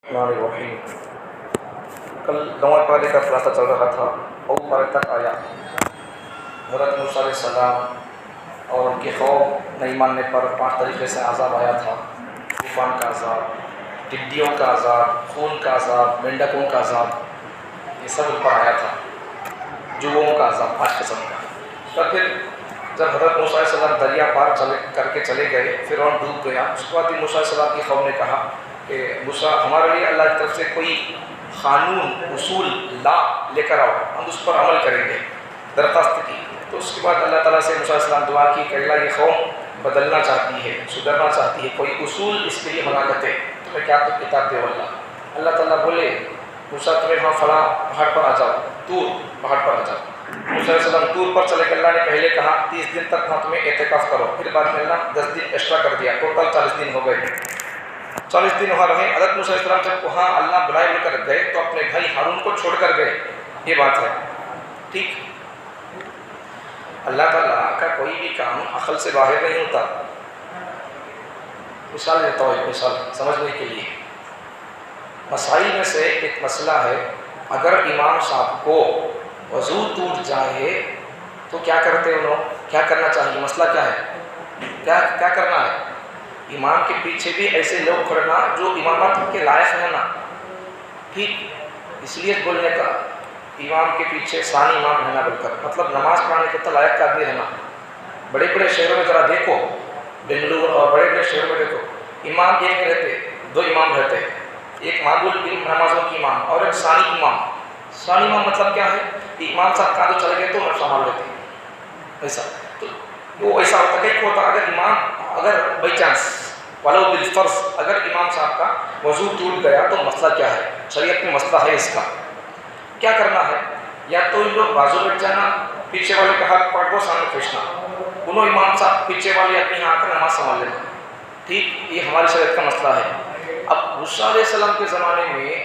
الرحمن الرحیم۔ کل نواں پارے کا خلاصہ چل رہا تھا اور پارے تک آیا حضرت موسیٰ علیہ السلام اور ان کے قوم نہیں ماننے پر 5 طریقے سے عذاب آیا تھا۔ طوفان کا عذاب، ٹڈیوں کا عذاب، خون کا عذاب، مینڈکوں کا عذاب، یہ سب ان پر آیا تھا۔ جوؤں کا عذاب 5 قسم کا۔ تو پھر جب حضرت موسیٰ علیہ السلام دریا پار کر کے چلے گئے، فرعون ڈوب گیا، اس کے بعد موسیٰ علیہ السلام کی قوم نے کہا کہ موسیٰ ہمارے لیے اللہ کی طرف سے کوئی قانون، اصول، لا لے کر آؤ، ہم اس پر عمل کریں گے، درخواست کی۔ تو اس کے بعد اللہ تعالیٰ سے موسیٰ علیہ السلام دعا کی کہ اللہ یہ قوم بدلنا چاہتی ہے، سدھرنا چاہتی ہے، کوئی اصول اس کے لیے منع کرتے تو کیا تو کتاب دے اللہ۔ اللہ تعالیٰ بولے موسیٰ تمہیں وہاں فلاں پہاڑ پر آ جاؤ، طور پہاڑ پر آ جاؤ۔ موسیٰ علیہ السلام طور پر چلے کہ اللہ نے پہلے کہا 30 دن تک وہاں تمہیں اعتکاف کرو، پھر بعد میں اللہ 10 دن ایکسٹرا کر دیا، ٹوٹل 40 دن ہو گئے۔ 40 دن وہاں رہے۔ حضرت موسیٰ علیہ السلام جب وہاں اللہ بلائے بول کر گئے تو اپنے بھائی ہارون کو چھوڑ کر گئے، یہ بات ہے ٹھیک۔ اللہ تعالیٰ کا کوئی بھی کام عقل سے باہر نہیں ہوتا۔ مثال دیتا ہوں، ایک مثال سمجھنے کے لیے۔ مسائل میں سے ایک مسئلہ ہے، اگر امام صاحب کو وضو ٹوٹ جائے تو کیا کرتے انہوں، کیا کرنا چاہیے؟ مسئلہ کیا ہے، کیا کرنا ہے؟ امام کے پیچھے بھی ایسے لوگ کھڑنا جو امامت کے لائق ہیں نا، ٹھیک۔ اس لیے بولنے کا امام کے پیچھے ثانی امام رہنا بول کر، مطلب نماز پڑھنے کے تو لائق کا آدمی رہنا۔ بڑے بڑے شہروں میں ذرا دیکھو، بنگلور اور بڑے بڑے شہروں میں دیکھو، امام ایک میں رہتے، 2 امام رہتے، ایک معمول نمازوں کی امام اور ایک ثانی امام۔ ثانی امام مطلب کیا ہے کہ امام صاحب کا جو چلے گئے تو وہ سنبھال لیتے، ایسا۔ تو وہ ایسا ہوتا ہے کہ ہوتا اگر امام، اگر بائی چانس ولو بالفرض اگر امام صاحب کا وضو ٹوٹ گیا تو مسئلہ کیا ہے؟ شریعت میں مسئلہ ہے اس کا، کیا کرنا ہے؟ یا تو ان لوگ بازو بیٹھ جانا، پیچھے والے کا ہاتھ پکڑ کو سامنے کھینچنا، انہوں امام صاحب پیچھے والے اپنے یہاں آ کر نماز سنبھال لینا، ٹھیک۔ یہ ہماری شریعت کا مسئلہ ہے۔ اب موسیٰ علیہ السلام کے زمانے میں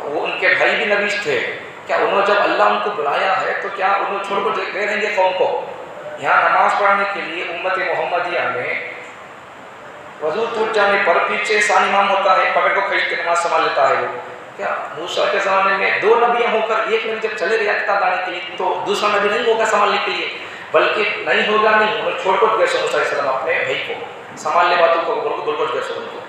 وہ ان کے بھائی بھی نبی تھے، کیا انہوں جب اللہ ان کو بلایا ہے تو کیا انہوں چھوڑ کر دے رہیں گے قوم کو؟ یہاں نماز پڑھنے کے لیے امت محمدیہ میں وضو ٹوٹ جانے پر پیچھے ثانی امام ہوتا ہے، پکڑ کو کھینچ کے نماز سنبھال لیتا ہے وہ۔ کیا موسیٰ کے زمانے میں 2 نبیاں ہو کر ایک نبی جب چلے گیا کتاب لانے کے لیے تو دوسرا نبی نہیں ہوگا سنبھالنے کے لیے، بلکہ نہیں ہوگا نہیں، انہوں چھوڑ کر گئے موسیٰ علیہ السلام اپنے بھائی کو، سنبھال لے باتوں کو، دور کر گئے ان کو۔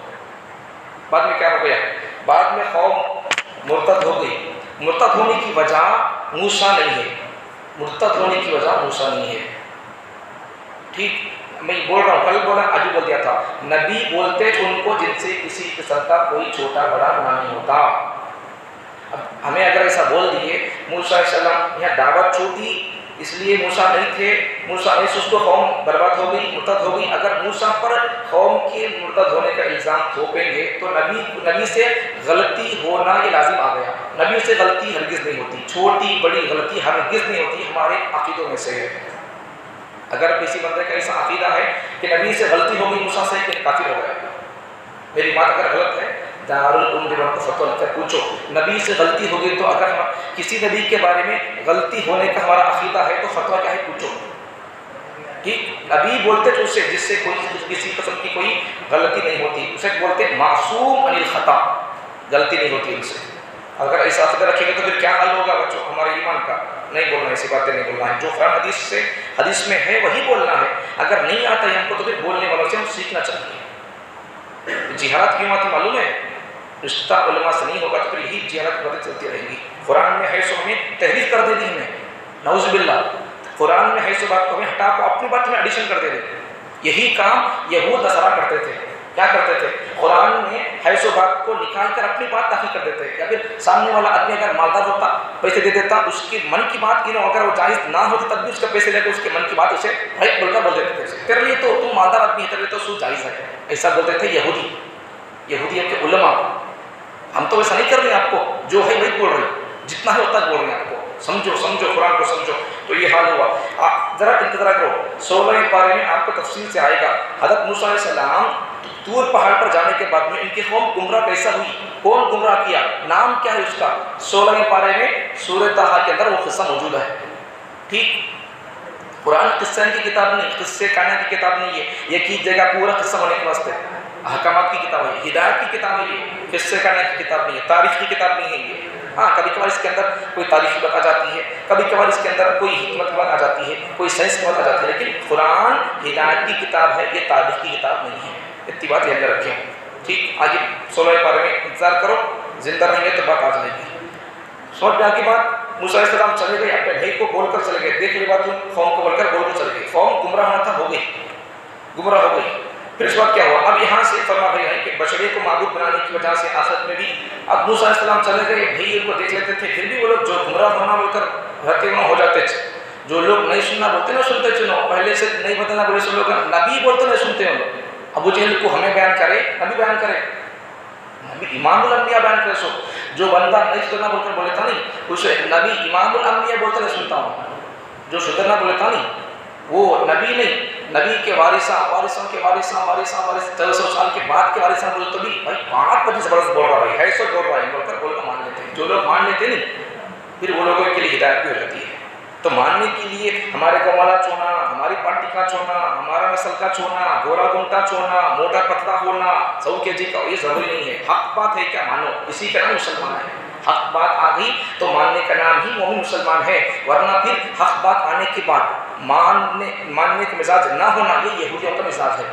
بعد میں کیا ہو گیا؟ بعد میں قوم مرتد ہو گئی۔ مرتد ہونے کی وجہ موسیٰ نہیں ہے، مرتد ہونے کی وجہ موسیٰ نہیں ہے، ٹھیک۔ میں بول رہا ہوں، کل بولا آج بول دیا تھا، نبی بولتے ان کو جن سے کسی قسم کا کوئی چھوٹا بڑا گناہ نہیں ہوتا۔ اب ہمیں اگر ایسا بول دیے موسیٰ علیہ السلام یہاں دعوت چھوٹی اس لیے موسیٰ نہیں تھے، موسیٰ نے اس کو قوم برباد ہو گئی، مرتد ہو گئی۔ اگر موسیٰ پر قوم کے مرتد ہونے کا الزام تھوپیں گے تو نبی سے غلطی ہونا یہ لازم آ گیا۔ نبی سے غلطی ہرگز نہیں ہوتی، چھوٹی بڑی غلطی ہرگز نہیں ہوتی، ہمارے عقیدوں میں سے ہے۔ اگر کسی بندے کا ایسا عقیدہ ہے کہ نبی سے غلطی ہو گئی موسیٰ سے کہ کافر ہو گیا، میری بات اگر غلط ہے دارالعلوم دیوبند کو فتویٰ لکھ کر پوچھو، نبی سے غلطی ہو گئی تو اگر کسی نبی کے بارے میں غلطی ہونے کا ہمارا عقیدہ ہے تو فتویٰ کیا ہے پوچھو، ٹھیک۔ نبی بولتے تو اسے جس سے کسی قسم کی کوئی غلطی نہیں ہوتی، اسے بولتے معصوم عن الخطا، غلطی نہیں ہوتی ان سے۔ اگر ایسا عقیدہ رکھیں گے تو پھر کیا حال ہوگا بچوں ہمارے ایمان کا؟ نہیں بولنا، ایسی باتیں نہیں بولنا ہے، جو قرآن حدیث میں ہے وہی بولنا ہے۔ اگر نہیں آتا ہے ہم کو تو پھر بولنے والوں سے ہم سیکھنا چاہیے۔ جہاد کیوں آتی معلوم ہے؟ رشتہ علماء سے نہیں ہوگا تو پھر یہی جہاد باتیں چلتی رہیں گی۔ قرآن میں ہے سو ہمیں تحریف کر دے دی، ہمیں نعوذ باللہ، قرآن میں ہے سو بات کو ہمیں ہٹا کو اپنی بات میں ایڈیشن کر دے رہے۔ یہی کام یہود نصارہ کرتے تھے، کیا کرتے تھے؟ قرآن میں ہے سو بات کو نکال کر اپنی بات داخل کر دیتے، یا پھر سامنے والا آدمی اگر مالدار ہوتا پیسے دے دیتا، اس کے من کی بات اگر وہ جائز نہ ہوتی تب بھی اس کے پیسے لے کے اس کے من کی بات اسے رائٹ بول کر بول دیتے تھے، تیرے لیے تو تم مالدار آدمی ہے، تیرے لیے تو سود جائز ہے، ایسا بولتے تھے یہودیت کے علماء۔ ہم تو ایسا نہیں کر رہے ہیں، آپ کو جو ہے وہی بول رہے ہیں، جتنا ہے اتنا بول رہے ہیں، آپ کو سمجھو قرآن کو سمجھو۔ تو یہ حال ہوا، آپ ذرا انتظار کرو، 16ویں پارے میں آپ کو تفصیل سے آئے گا۔ حضرت موسیٰ علیہ السلام طور پہاڑ پر جانے کے بعد میں ان کی قوم گمراہ کیسا ہوئی، کون گمراہ کیا، نام کیا ہے اس کا؟ 16ویں پارے میں سورہ طٰہٰ کے اندر وہ قصہ موجود ہے، ٹھیک۔ قرآن قصے کی کتاب نہیں، قصے کہانی کی کتاب نہیں ہے، ایک ہی جگہ پورا قصہ ہونے کے واسطے احکامات کی کتاب ہے، ہدایت کی کتاب ہے، یہ قصے کہنے کی کتاب نہیں ہے، تاریخ کی کتاب نہیں ہے یہ۔ ہاں کبھی کبھار اس کے اندر کوئی تاریخ کی بات آ جاتی ہے، کبھی کبھار اس کے اندر کوئی حکمت کی بات آ جاتی ہے، کوئی سائنس کی بات آ جاتی ہے، لیکن قرآن ہدایت کی کتاب ہے، یہ تاریخ کی کتاب نہیں ہے۔ اتنی بات یاد رکھیں۔ ٹھیک، آگے 16 پارے میں انتظار کرو، زندہ رہیں گے تو بات آ جائے گی۔ سمجھ میں آگے بات؟ موسیٰ علیہ السلام چلے گئے، اپنے بھائی کو بول کر چلے گئے، دیکھ لی بات قوم کو بول کر چلے گئے، قوم گمراہ ہونا تھا، ہو گئی، گمراہ ہو گئی۔ پھر اس وقت کیا ہوا؟ اب یہاں سے فرما بھائی ہے کہ بشرے کو معبود بنانے کی وجہ سے آخرت میں بھی اب موسیٰ علیہ السلام چلے گئے، بھائی ان کو دیکھ لیتے تھے، پھر بھی وہ لوگ جو گمراہ ہونا بول کر رہتے ہوئے ہو جاتے تھے، جو لوگ نہیں سننا بولتے نہ سنتے تھے، پہلے سے نہیں بدلنا بولے سے لوگ نبی بولتے نہیں سنتے ہیں لوگ۔ ابو جہل کو ہمیں بیان کرے، نبی بیان کرے، نبی امام الانبیاء بیان کرے، سو جو بندہ نہیں سدھرنا بول کر بولے تھا نہیں، اسے نبی امام الانبیاء بولتے نہیں سنتا ہوں، جو سدھرنا بولے تھا نہیں وہ نبی نہیں، نبی کے وارثاں کے وارثاں 1400 سال کے بعد کے وارثاں بولے تو بھی بھائی بات بڑی زبردست بول رہا ہے، ایسا بول رہا ہے بول کر مان لیتے ہیں۔ جو لوگ مان لیتے نہیں پھر وہ لوگوں کے لیے ہدایت بھی ہو جاتی ہے۔ تو ماننے کے لیے ہمارے کو والا چھوڑنا، ہماری پارٹی کا چھوڑنا، ہمارا نسل کا چھوڑنا، گورا گنٹا چھوڑنا، موٹا پتلا ہونا، 100 kg کا، یہ ضروری نہیں ہے۔ حق بات ہے کیا مانو، اسی کا نام مسلمان ہے۔ حق بات آ گئی تو ماننے کا نام ہی مومن مسلمان ہے، ورنہ پھر حق بات آنے کے بعد ماننے کا مزاج نہ ہونا، یہ یہودیوں کا مزاج ہے،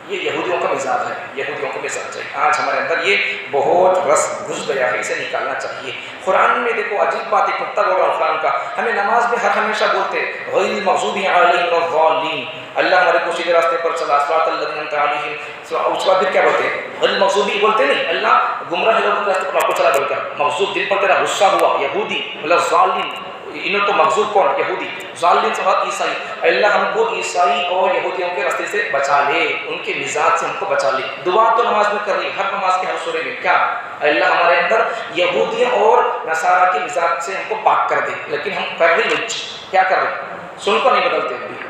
یہ یہودیوں کا مزاج ہے، یہودیوں کا مزاج ہے۔ آج ہمارے اندر یہ بہت رس گھس گیا ہے، اسے نکالنا چاہیے۔ قرآن میں دیکھو عجیب بات ہے، نقطہ بول رہا ہوں قرآن کا، ہمیں نماز میں ہر ہمیشہ بولتے غیر المغضوب علیہم ولا الضالین، اللہ ہمارے کو سیدھے راستے پر چلا، صراط الذین انعمت علیہم، اس کے بعد پھر کیا بولتے ہیں؟ غیر المغضوب بولتے نہیں، اللہ گمراہ لوگوں کے راستے پر آپ کو چلا بول کر، مغضوب دل پر تیرا غصہ ہوا، یہودی، ولا الضالین، انہوں تو مغضوب کون؟ یہودی، ظالم سے بات عیسائی، اللہ ہم کو عیسائی اور یہودیوں کے راستے سے بچا لے، ان کے مزاج سے ہم کو بچا لے۔ دعا تو نماز میں کر لی، ہر نماز کے ہر سورے میں کیا؟ اللہ ہمارے اندر یہودیوں اور نصارہ کے مزاج سے ہم کو پاک کر دے، لیکن ہم کر رہے کیا کر رہے؟ سن کر نہیں بدلتے، ابھی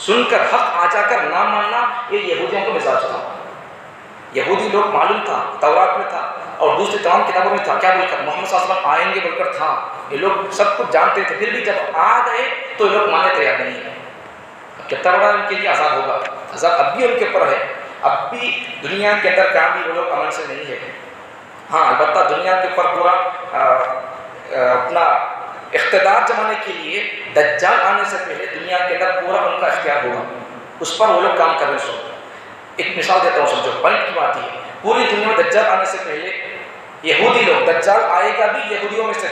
سن کر حق آ جا کر نہ ماننا، یہ یہودیوں کا مزاج تھا۔ یہودی لوگ معلوم تھا، تورات میں تھا اور دوسری تمام کتابوں میں تھا، کیا بول کر محمد صلی اللہ علیہ وسلم آئیں گے بول کر تھا، یہ لوگ سب کچھ جانتے تھے، پھر بھی جب آ گئے تو یہ لوگ ماننے تیار نہیں ہیں۔ کتنا بڑا ان کے لیے عذاب ہوگا، عذاب اب بھی ان کے اوپر ہے، اب بھی دنیا کے اندر کام بھی وہ لوگ امن سے نہیں ہے۔ ہاں البتہ دنیا کے اوپر پورا اپنا اقتدار جمانے کے لیے دجال آنے سے پہلے دنیا کے اندر پورا ان کا اختیار ہوگا، اس پر وہ لوگ کام کرنے سو۔ ایک مثال دیتا ہوں سمجھو، پوائنٹ کی بات ہے، پوری دنیا میں دجال آنے سے پہلے یہودی لوگ، دجال آئے گا بھی یہودیوں میں سے،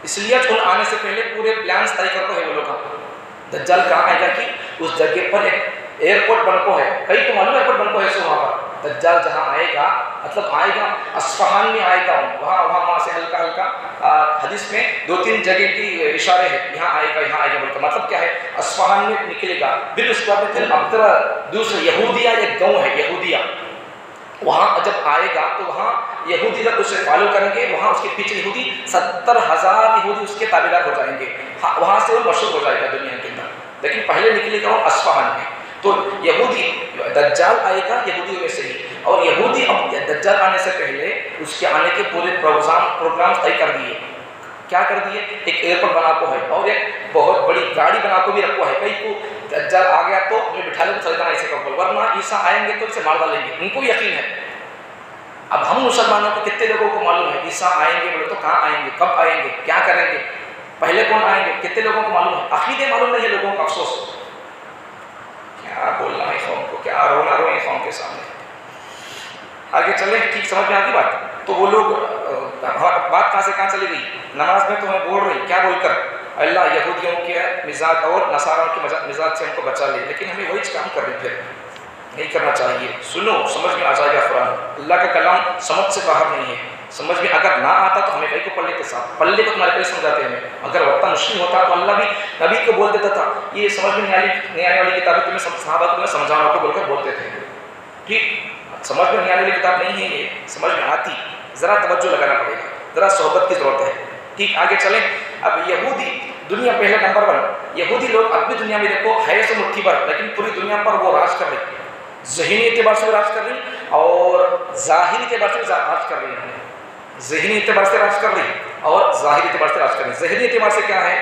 اس لیے ان آنے سے پہلے پورے پلانس طے کر کو ہے وہ لوگ کا دجال کہاں آئے گا کہ اس جگہ پر ایک ایئرپورٹ بن کو ہے، کئی کو معلوم ایئرپورٹ بن کو ہے، سو وہاں پر دجال جہاں آئے گا، مطلب آئے گا اصفہان میں آئے گا، وہاں سے ہلکا ہلکا حدیث میں 2-3 جگہ کی اشارے ہیں، یہاں آئے گا بول کر، مطلب کیا ہے؟ اصفہان میں نکلے گا، پھر اس کے بعد پھر ابترا دوسرے یہودیہ ایک گاؤں ہے یہودیہ، وہاں جب آئے گا تو وہاں یہودی جب اسے فالو کریں گے، وہاں اس کے پیچھے یہودی 70,000 یہودی اس کے تابعدار ہو جائیں گے، وہاں سے وہ مشہور ہو جائے گا دنیا کے اندر، لیکن پہلے نکلے گا وہ اصفہان میں۔ تو یہودی دجال آئے گا یہودیوں میں سے ہی، اور یہودی دجال آنے سے پہلے اس کے آنے کے پورے پروگرام طے کر دیے، کیا کر دیے؟ ایک ایئرپورٹ بنا کو ہے اور ایک بہت بڑی گاڑی بنا کو بھی رکھو ہے، کئی کو دجال آ گیا تو ہمیں بٹھا لے تو چلنا ایسے کر، ورنہ عیسیٰ آئیں گے تو اسے مار ڈالیں گے، ان کو یقین ہے۔ اب ہم مسلمانوں کو کتنے لوگوں کو معلوم ہے عیسیٰ آئیں گے بولے تو کہاں آئیں گے، کب آئیں گے، کیا کریں گے، پہلے کون آئیں گے، کتنے لوگوں کو معلوم ہے؟ عقیدے معلوم نہیں ہے لوگوں کا، افسوس، کیا بولنا ہے قوم کو، کیا رونا روئیں قوم کے سامنے۔ آگے چلیں، ٹھیک سمجھ میں آتی بات؟ تو وہ لوگ بات کہاں سے کہاں چلی گئی؟ نماز میں تو ہمیں بول رہی، کیا بول کر؟ اللہ یہودیوں کے مزاج اور نصاریوں کے مزاج سے ہم کو بچا لے، لیکن ہمیں وہی کام کر رہے تھے، نہیں کرنا چاہیے۔ سنو، سمجھ میں آ جائے گا قرآن، اللہ کا کلام سمجھ سے باہر نہیں ہے، سمجھ میں اگر نہ آتا تو ہمیں کہیں کو پلے کے ساتھ، پلے کو تمہارے کئی سمجھاتے ہیں، اگر وقت مشکل ہوتا تو اللہ بھی نبی کو بول دیتا تھا، یہ سمجھ میں نہیں آنے والی کتابیں تمہیں صحابہ کو تمہیں سمجھانا کو بول کر بولتے تھے، ٹھیک، سمجھ میں نہیں آنے والی کتاب نہیں ہے، یہ سمجھ میں آتی، ذرا توجہ لگانا پڑے گا، ذرا صحبت کی ضرورت ہے، ٹھیک۔ آگے چلیں، اب یہودی دنیا پہلے نمبر 1، یہودی لوگ اب بھی دنیا میں دیکھو ہے سو مٹھی بھر، لیکن پوری دنیا پر وہ راج کر رہی، ذہنی اعتبار سے راج کر رہی اور ظاہری اعتبار سے راج کر رہی ہے، ذہنی اعتبار سے راج کر رہی اور ظاہری اعتبار سے راج کر رہی۔ ذہنی اعتبار سے کیا ہے؟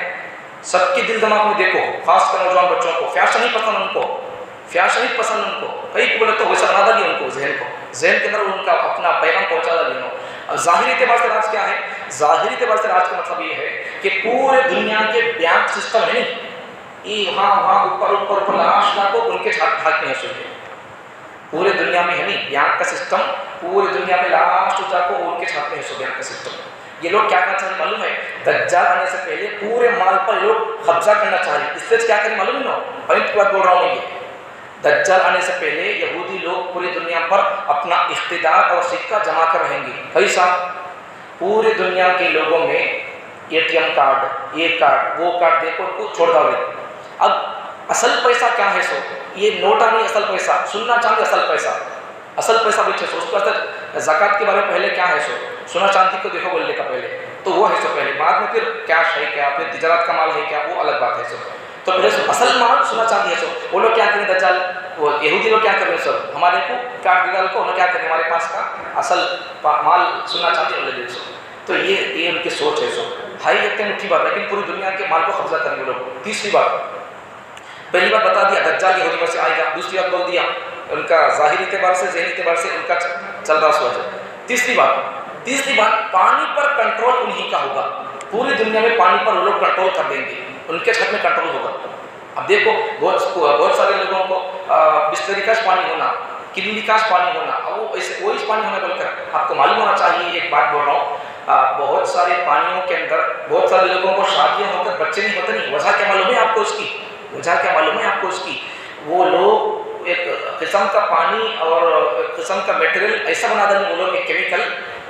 سب کے دل دماغ میں دیکھو، خاص کر نوجوان بچوں کو فیشن نہیں پسند، ان کو فیاشن پسند ان کو کئی کو بولے تو ویسا بنا ڈالی ان کو ذہن کے اندر ان کا اپنا پیغام پہنچا ڈالی انہوں. ظاہری اعتبار سے راج کیا ہے؟ ظاہری اعتبار سے راج کا مطلب یہ ہے کہ پورے دنیا کے بینک سسٹم ہے نہیں یہ وہاں اوپر لاش لا کو ان کے ہاتھ میں حاصل ہے. پورے دنیا میں ہے نہیں بینک کا سسٹم, پورے دنیا میں لاسٹ جا کو ان کے ہاتھ میں حاصل بینک کا سسٹم. یہ لوگ کیا کرنا چاہ رہے معلوم ہے؟ دجال آنے سے پہلے پورے مال پر لوگ قبضہ کرنا چاہ رہے. اس سے کیا کریں معلوم ہے نا, پوائنٹ کی بات بول رہا ہوں میں, یہ دجال آنے سے پہلے یہودی لوگ پوری دنیا پر اپنا اقتدار اور سکہ جمع کر رہیں گے. کیسا؟ پورے دنیا کے لوگوں میں اے ٹی ایم کارڈ, یہ کارڈ, وہ کارڈ دے کو چھوڑ دو. اب اصل پیسہ کیا ہے؟ سو یہ نوٹا نہیں اصل پیسہ, سننا چاندی اصل پیسہ. اصل پیسہ بھی سو اس کا زکوٰۃ کے بارے میں پہلے کیا ہے؟ سو سونا چاندی کو دیکھو بولنے کا پہلے تو وہ ہے سو پہلے, بعد میں پھر کیش ہے کیا, پھر تجارت کا مال ہے کیا, وہ الگ بات ہے. سو تو پہلے اصل مال سونا چاندی ہے. سو وہ لوگ کیا کریں دجال, وہ یہودی لوگ کیا کر رہے ہیں سر, ہمارے کو کارڈ دلال کو انہیں کیا کریں ہمارے پاس کا اصل مال سونا چاندی لے لیں. سو تو یہ ان کی سوچ ہے. سو ہائی ایک مٹھی بات, لیکن پوری دنیا کے مال کو قبضہ کریں گے لوگ. تیسری بات, پہلی بات بتا دیا دجال یہودی میں سے آئے گا. دوسری بات بول دیا ان کا ظاہری اعتبار سے ذہنی اعتبار سے ان کا چل رہا سوچ ہے. تیسری بات پانی پر کنٹرول انہی کا ہوگا. پوری دنیا میں پانی پر وہ لوگ کنٹرول کر دیں گے, ان کے چھت میں کنٹرول ہوگا. اب دیکھو بہت سارے لوگوں کو بسلری کا پانی ہونا, کلینی کا پانی ہونا, وہ وہی پانی ہونا بول کر آپ کو معلوم ہونا چاہیے. ایک بات بول رہا ہوں, بہت سارے پانیوں کے اندر بہت سارے لوگوں کو شادیاں ہو کر بچے نہیں ہوتے نہیں. وجہ کیا معلوم ہے آپ کو اس کی؟ وجہ کیا معلوم ہے آپ کو اس کی؟ وہ لوگ ایک قسم کا پانی اور ایک قسم کا میٹیریل ایسا بنا دیں وہ لوگ, ایک کیمیکل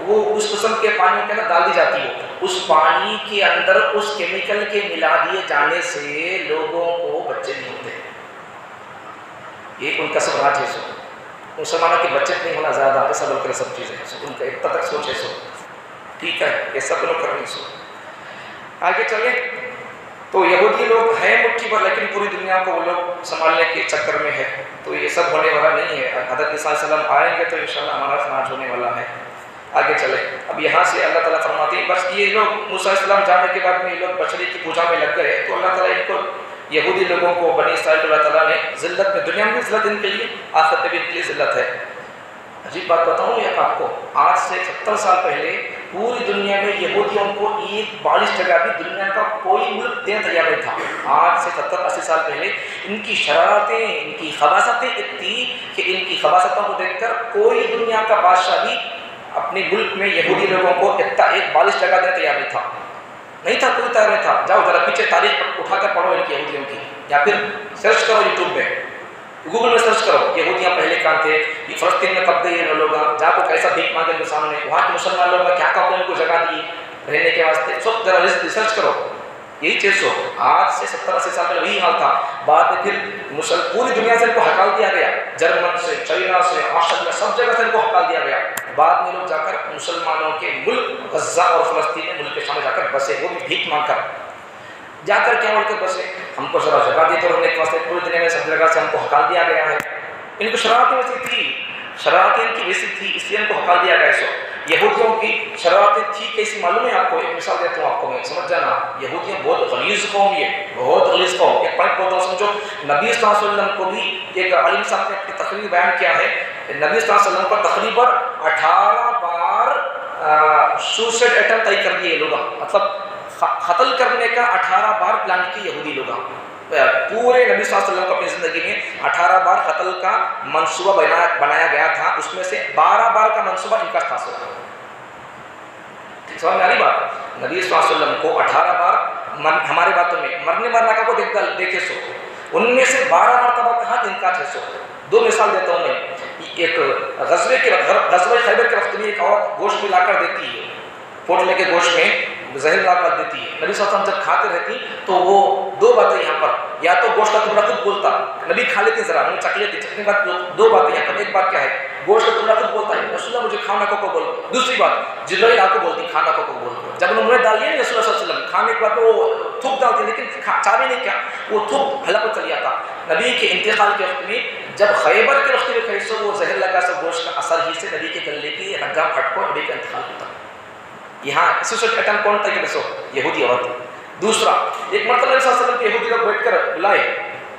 وہ اس قسم کے پانی کے اندر ڈال دی جاتی ہے. اس پانی کے اندر اس کیمیکل کے ملا دیے جانے سے لوگوں کو بچے نہیں ہوتے. یہ ان کا سب راج ہے. سو مسلمانوں کے بچے نہیں ہونا زیادہ ایسا بول کر سب چیزیں ان کا اتنا تک سوچ ہے. سو ٹھیک ہے, یہ سب لوگ کر رہے ہیں. سو آگے چلیں تو یہودی لوگ ہیں مٹھی پر, لیکن پوری دنیا کو وہ لوگ سنبھالنے کے چکر میں ہے. تو یہ سب ہونے والا نہیں ہے. حضرت عیسیٰ علیہ السلام آئیں گے تو انشاءاللہ ہمارا سماج ہونے والا ہے. آگے چلے. اب یہاں سے اللہ تعالیٰ فرماتے ہیں بس یہ لوگ موسیٰ علیہ السلام جانے کے بعد میں یہ لوگ بچڑی کی پوجا میں لگ گئے, تو اللہ تعالیٰ ان کو یہودی لوگوں کو بنی اسرائیل کو اللہ تعالیٰ نے ذلت میں, دنیا میں ذلت ان کے لیے, آخرت میں بھی ان کے لیے ذلت ہے. عجیب بات بتاؤں یہ آپ کو, آج سے 70 سال پہلے پوری دنیا میں یہودیوں کو ایک 42 جگہ بھی دنیا کا کوئی ملک دینے تیار نہیں تھا. آج سے 70-80 سال پہلے ان کی شرارتیں, ان کی خباثتیں اتنی کہ ان کی خباثتوں کو دیکھ کر کوئی دنیا کا بادشاہ بھی اپنے ملک میں یہودی لوگوں کو ایک 42 جگہ دینے تیار نہیں تھا. کوئی تیار نہیں تھا. جاؤ ذرا پیچھے تاریخ اٹھا کر پڑھو ان کی یہودیوں کی, یا پھر سرچ کرو یوٹیوب میں, گوگل میں سرچ کرو یہودیاں پہلے کہاں تھے, یہ فلسطین میں کب گئے یہ لوگ, جا کو کیسا بھیک مانگے ان کے سامنے, وہاں کے مسلمان لوگ کیا کہا ان کو جگہ دی رہنے کے واسطے. سب ذرا ریسرچ کرو. یہی چیز ہو, آج سے 70-80 سال پہلے وہی حال تھا. بعد میں پھر پوری دنیا سے ان کو ہٹا دیا گیا, جرمن سے, چائنا سے, آسٹریلیا, سب جگہ سے ان کو ہٹا دیا گیا. بعد میں لوگ جا کر مسلمانوں کے ملک غزہ اور فلسطین ملک کے سامنے جا کر بسے, وہ بھی بھیک مانگ کر جا کر کیا بول کر بسے, ہم کو ذرا جگہ دیتے رہنے کے واسطے. پوری دنیا میں سب جگہ سے ہم کو ہٹا دیا گیا ہے. ان کو شرارتیں ویسی تھی, شرارتیں ان کی ویسی تھی, اس لیے ان کو ہٹا دیا گیا. سو یہودیوں کی شرارتیں تھی کیسی معلوم ہے آپ کو؟ ایک مثال دیتا ہوں آپ کو, میں سمجھ جانا. یہودیاں بہت غلیظ قوم, یہ بہت غلیظ قوم. ایک پوائنٹ بولتا ہوں سمجھو. نبی صلی اللہ علیہ وسلم کو بھی ایک عالم صاحب نے اپنی تقریر بیان کیا ہے, نبی صلی اللہ علیہ وسلم پر تقریباً 18 بار سوسائڈ اٹمپٹ طے کر دیے لوگ, مطلب قتل کرنے کا 18 بار پلان کی یہودی لوگ. پورے نبی صلی اللہ علیہ وسلم کو اپنی زندگی میں 18 بار قتل کا منصوبہ بنایا گیا تھا, اس میں سے 12 بار کا منصوبہ ان کا تھا. سمجھ میں آ رہی بات؟ نبی صلی اللہ علیہ وسلم کو 18 بار ہمارے باتوں میں مرنے مرنا کا کو دیکھے سو, ان میں سے 12 مرتبہ کہاں ان کا تھے. سو دو مثال دیتا ہوں میں. ایک غزوہ خیبر کے وقت میں ایک عورت گوشت میں لا کر دیتی ہے, پوٹلے کے گوشت میں زہر لا کر دیتی ہے. نبی صلی اللہ علیہ وسلم جب کھاتے رہتی تو وہ دو باتیں یہاں پر, یا تو گوشت کا ٹکڑا خود بولتا, نبی کھا لیتے ذرا انہیں چکھ لیتے, چکھنے کے بعد دو باتیں یہاں پر. ایک بات کیا ہے, گوشت کا ٹکڑا خود بولتا ہے رسول اللہ مجھے کھانا کو بول. دوسری بات جبرائیل آ کو بولتی کھانا کو بول. جب انہوں نے ڈال لیا نا رسول اللہ صلی اللہ علیہ وسلم کھانے کے بعد وہ تھوک ڈالتے, لیکن چاہے نہیں کیا, وہ تھوک حلق پر چل جاتا. نبی کے انتقال کے وقت میں جب خیبر کے وقت میں کہیں سو وہ زہر لگا سب گوشت کا اثر ہی سے نبی کے گلے کی رگا پھٹ کو نبی کا انتقال ہوتا. یہاں سوسائڈ اٹمپٹ کون تھا کہ بسو یہودی عورت. دوسرا ایک مرتبہ نبی صلی اللہ علیہ وسلم کے یہودی لوگ بیٹھ کر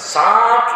60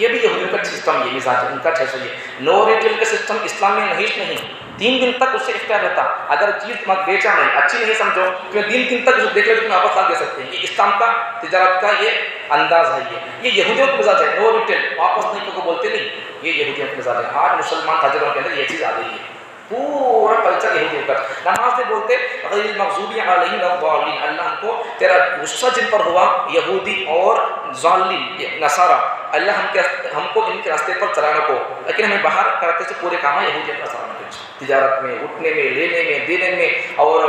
یہ بھی یہودیوں کا سسٹم، یہ مزاج ہے ان کا 600 یہ نو ریٹیل کا سسٹم اسلام میں نہیں 3 دن تک اس سے اختیار رہتا، اگر چیز تمہیں بیچا نہیں اچھی نہیں سمجھو تو 3 دن تک اسے دیکھ لے تو تمہیں واپس لا دے سکتے ہیں. یہ اسلام کا تجارت کا یہ انداز ہے. یہ یہودیوں کا مزاج ہے، نو ریٹیل، واپس نہیں کو بولتے نہیں، یہ یہودیوں کا مزاج ہے. آج مسلمان تاجروں کے اندر یہ چیز آ گئی ہے، پورا کلچر یہودیوں کا. نماز میں بولتے غیر المغضوب علیہم ولا الضالین، اللہ ہم کو تیرا غصہ جن پر ہوا یہودی اور ضالین نصارہ، اللہ ہم کو ان کے راستے پر چلانا کو، لیکن ہمیں باہر کرتے سے پورے کام ہے یہودی کا سامنا تجارت میں، اٹھنے میں، لینے میں، دینے میں، اور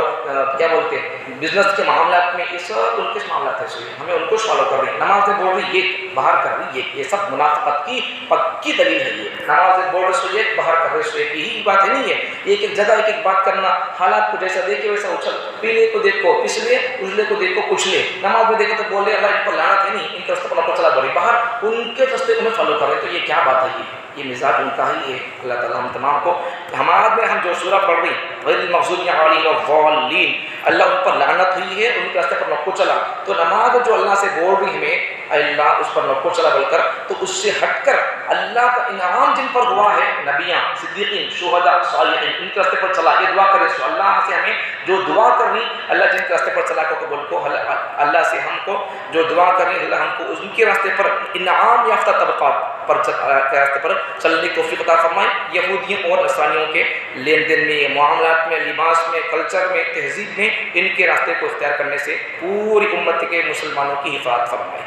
کیا بولتے ہیں بزنس کے معاملات میں. یہ سب ان کے معاملات ہے، ہمیں ان کو فالو کر رہی ہے. نماز میں بول رہی یہ باہر کر رہی یہ سب منافقت کی پکی دلیل ہے. یہ نماز میں بول رہے سو یہ باہر کر رہے سو یہی بات ہے. نہیں ہے ایک جگہ ایک بات کرنا، حالات کو جیسا دیکھے ویسا اچھل، پیلے کو دیکھو پچھلے، اجلے کو دیکھو کچلے. نماز میں دیکھو تو بولے اللہ ان پر لعنت ہے، نہیں ان کے راستے پر نہ چلا بڑی باہر ان کے راستے کو ہمیں فالو کر رہے. تو یہ کیا بات ہے؟ یہ مزاج ان کا ہی ہے. اللہ تعالیٰ ہم تمام کو ہمارے میں ہم جو سورہ پڑھ رہی غیر المغضوب علیہم ولا الضالین، اللہ ان پر لعنت ہوئی ہے، ان کے راستے پر نہ کو چلا. تو نماز جو اللہ سے بول رہی ہمیں اللہ اس پر نہ کو چلا بول کر، تو اس سے ہٹ کر اللہ کا انعام جن پر ہوا ہے نبیاں، صدیقین، شہداء، صالحین، ان کے راستے پر چلا. یہ دعا کرے سو اللہ سے ہمیں جو دعا کر رہی اللہ جن کے راستے پر چلا کو قبول کو، اللہ سے ہم کو جو دعا کر رہی اللہ ہم کو ان کے راستے پر انعام یافتہ طبقات پر راستے پر چلنے کی توفیق عطا فرمائے. یہودیوں اور نصرانیوں کے لین دین میں، معاملات میں، لباس میں، کلچر میں، تہذیب میں ان کے راستے کو اختیار کرنے سے پوری امت کے مسلمانوں کی حفاظت فرمائے.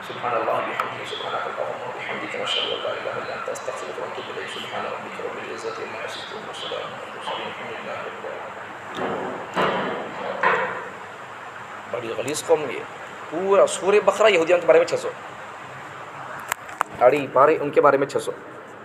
سبحان اللہ وبحمدہ، سبحانک اللہم وبحمدک، نشہد ان لا الہ الا انت، نستغفرک ونتوب الیک. سبحان ربک رب العزۃ عما یصفون وسلام علی المرسلین والحمد للہ رب العالمین. بڑی غلیظ قوم یہ پورا سورہ بقرہ یہودیوں کے بارے میں 600 آڑی پارے ان کے بارے میں 600.